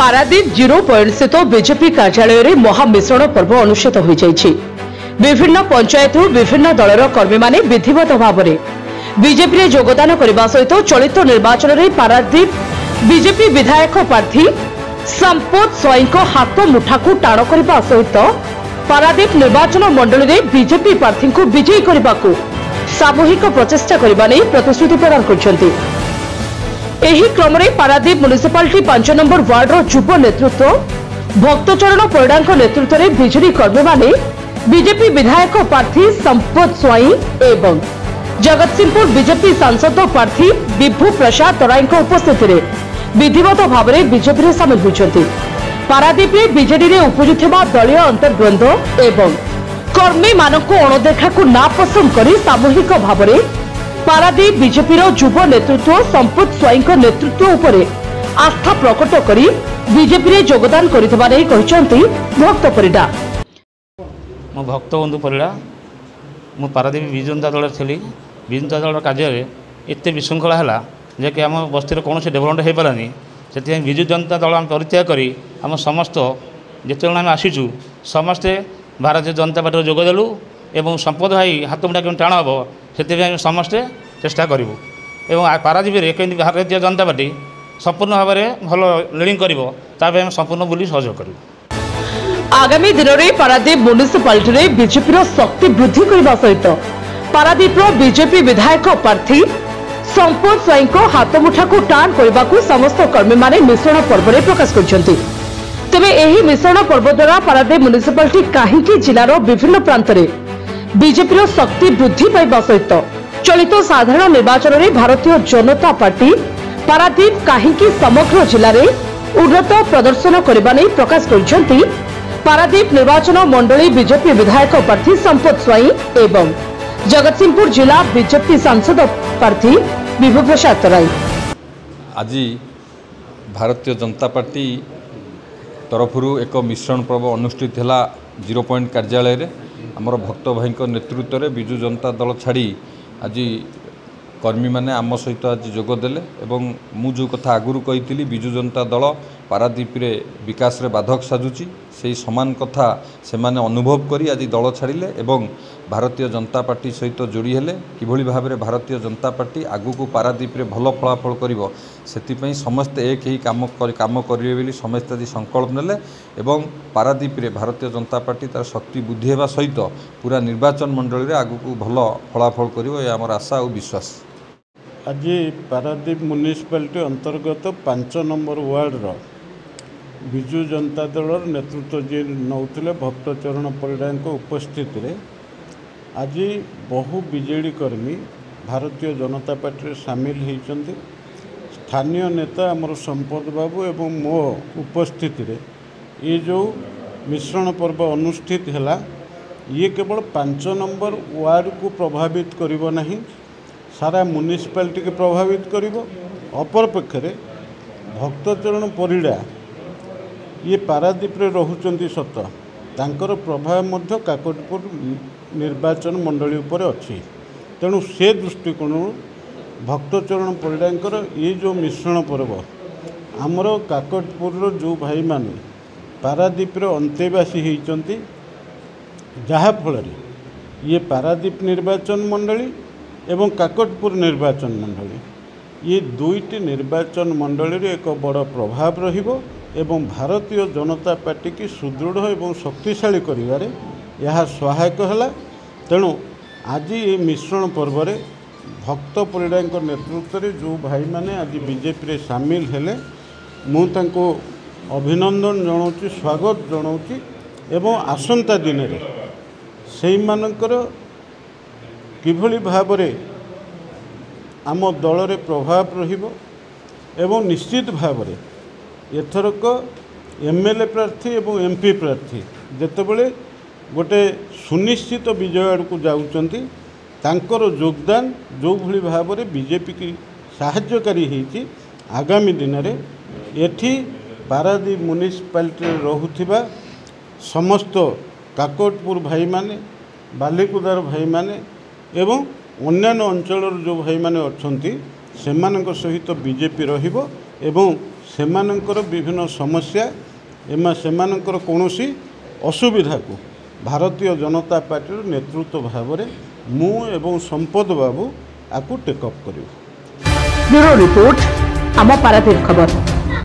Paradip 0 point स्थित BJP कार्यालय में महामिश्रण पर्व अनुष्ठित हो जाइछि। विभिन्न पंचायत विभिन्न दलर कर्मी माने विधिवत भाव में बीजेपी योगदान करने सहित चलित निर्वाचन में पारादीप बीजेपी विधायक प्रार्थी संपत स्वाई हाथ मुठा को टाण करने सहित पारादीप निर्वाचन मंडल में बीजेपी प्रार्थी को विजयी करने को सामूहिक प्रचेष्टा करने प्रतिश्रुति प्रदान करछन्ति। एही क्रम में पारादीप म्युनिसिपालिटी 5 नंबर वार्ड युव नेतृत्व भक्तचरण परिड़ा नेतृत्व में बीजेडी कर्मी माने बीजेपी विधायक प्रार्थी संपत स्वाई एवं जगतसिंहपुर बीजेपी सांसद प्रार्थी विभू प्रसाद तराई उपस्थित में विधिवत भाव में बीजेपी में सामिल होती। पारादीप में बीजेडी में उपजुवा दलीय अंतर्द्वंद एवं कर्मी मानक अणदेखा को नापसंद कर सामूहिक भाव में पारादीप बीजेपी युव नेतृत्व संपत स्वाई नेतृत्व उपरे आस्था प्रकट कर बीजेपी में योगदान करते भक्त परिड़ा। मो भक्त बंधु परिड़ा मु पारादीप विजु जनता दल थी। विजु जनता दल कार्य एत विशृंखला है जे कि आम बस्ती कौन डेभलपमेंट हो पारानी से विजु जनता दल आम परित्याग कर आम समस्त जिते आम आसीचु समस्ते भारतीय जनता पार्टी जोगदेलु एवं संपद भाई हाथ मुठा के टाण हम से समस्ते चेष्टा करूँ और पारादीप में भारतीय जनता पार्टी संपूर्ण भाव में भल लीडिंग कर संपूर्ण बुली सहयोग करूँ। आगामी दिन में पारादीप म्युनिसिपालिटी में बीजेपी शक्ति वृद्धि करने सहित पारादीप बीजेपी विधायक प्रार्थी संपत स्वाई हाथ मुठा को टाण करने को समस्त कर्मी माने मिश्रण पर्व में प्रकाश करछन्ति। तेबे एही मिश्रण पर्व द्वारा पारादीप म्युनिसिपालिटी काहींकि जिलार विभिन्न प्रांत में बीजेपी शक्ति वृद्धि पाइबा सहित चलित साधारण निर्वाचन में भारतीय जनता पार्टी पारादीप काहींकि समग्र जिले में उन्नत प्रदर्शन करने नहीं प्रकाश करछन्ति पारादीप निर्वाचन मंडली बीजेपी विधायक प्रार्थी संपत स्वाई एवं जगतसिंहपुर जिला बीजेपी सांसद प्रार्थी विभू प्रसाद तराई। आज भारतीय जनता पार्टी तरफ एक मिश्रण पर्व अनुष्ठित है 0 पॉइंट कार्यालय रे आमर भक्त भाई नेतृत्व में विजु जनता दल छाड़ी आज कर्मी मैंने आम सहित आज जोगदेले एवं मु जो कथा आगुरी कही विजु जनता दल पारादीप रे विकास रे बाधक साजुची से समान कथा से माने अनुभव करी आज दल छाड़िले एवं भारतीय जनता पार्टी सहित जोड़ी हेले किभली भाव में भारतीय जनता पार्टी आगु को पारादीप रे भल फलाफल करिवो सेतिपई समस्ते एक ही काम करिवे बोली समस्त आज संकल्प नेले एवं पारादीप रे भारतीय जनता पार्टी तार शक्ति बुद्धि हेबा सहित पूरा निर्वाचन मंडल रे आगु को भल फलाफल करिवो ये आमर आशा और विश्वास। आज पारादीप म्युनिसिपालिटी अंतर्गत 5 नंबर वार्ड रो विजु जनता दल नेतृत्व जी नौले भक्तचरण परिड़ा उपस्थित रे आज बहु बीजेडी कर्मी भारतीय जनता पार्टी सामिल होती। स्थानीय नेता आमर संपद बाबू एवं मो उपस्थित रे ये जो मिश्रण पर्व अनुष्ठित है ये केवल 5 नंबर वार्ड को प्रभावित करिवो नहीं सारा म्युनिसिपालिटी के प्रभावित करिवो। अपर पक्षरे भक्तचरण परिड़ा ये पारादीप रे रहुचंती सत तांकर प्रभाव मध्य काकटपुर निर्वाचन मंडली उपर अच्छी तेणु से दृष्टिकोण भक्तचरण परिड़ांकर ये जो मिश्रण पर्व आमर काकटपुर जो भाई माने पारादीप रे अंतेवासी होती जहा फल ये पारादीप निर्वाचन मंडली एवं काकटपुर निर्वाचन मंडली ये दुईटी निर्वाचन मंडली एक बड़ प्रभाव रहिबो एवं भारतीय जनता पार्टी की सुदृढ़ एवं शक्तिशाली करिवारे यह सहायक है। तेणु आज ये मिश्रण पर्व रे भक्त परिड़ा नेतृत्व में जो भाई माने आज बीजेपी रे सामिल हेले मु तांको अभिनंदन जनाऊँ स्वागत जनाऊँ एवं आसंता दिन रे सेई मानकर किभली भाव रे आम दल रे प्रभाव रहिबो एवं निश्चित भाव रे एथरक एमएलए प्रार्थी एवं एमपी प्रार्थी जेतेबेले गोटे सुनिश्चित विजय आड़ को जाउचंती तांकर योगदान जो भली भाव में बीजेपी की साहाय्यकारी होती आगामी दिन में एठी पारादीप म्युनिसिपालिटी रहुथिबा समस्त काकटपुर भाई माने बालिकुदार भाई माने एवं अन्यान्य अंचल जो भाई माने अछंती सेमानक सहित बीजेपी रहिबो एवं ସେମାନଙ୍କର ବିଭିନ୍ନ ସମସ୍ୟା ସେମାନଙ୍କର କୌଣସି ଅସୁବିଧାକୁ ଭାରତୀୟ ଜନତା ପାର୍ଟିର ନେତୃତ୍ୱ ଭାବରେ ମୁଁ ଏବଂ ସମ୍ପଦ ବାବୁ ଆକୁ ଟେକଅପ୍ କରିବୁ। ବ୍ୟୁରୋ रिपोर्ट आम पारादीप खबर।